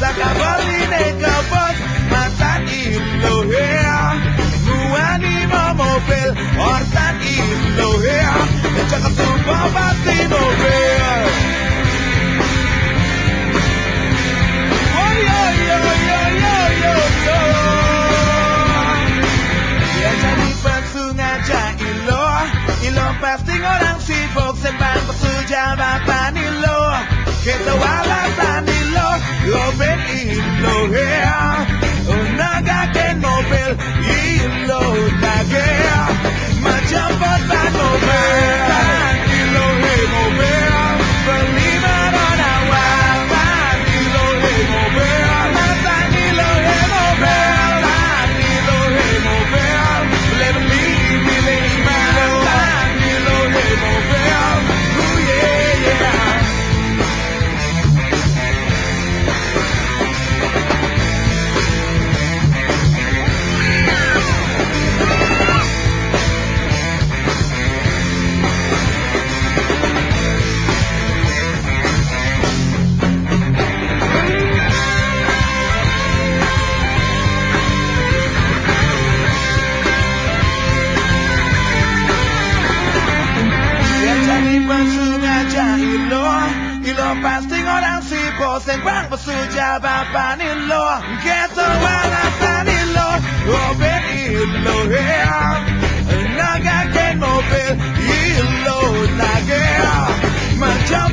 Sakabaline kapag matan ilohea Muani mo mobil Ortan ilohea Tsaka sumabati mobil Oh yo yo yo yo yo yo Ya jadi pensungaja ilo pasti orang sibuk sembang bersuja bapak ilo Kita walasan ilo Loben ilo hea Nagaken mobil ilo nagea Macam botan mobil Ilo he mobil Berlima ronawal Ilo he mobil Matan ilo he mobil Ilo he mobil Lebih pilih matan Ilo he mobil Oh yeah yeah Ilo pasti orang sibuk sembang bersuja bapak ilo Kita walasan ilo Oben ilo hea Nagaken mobil ilo nagea Macam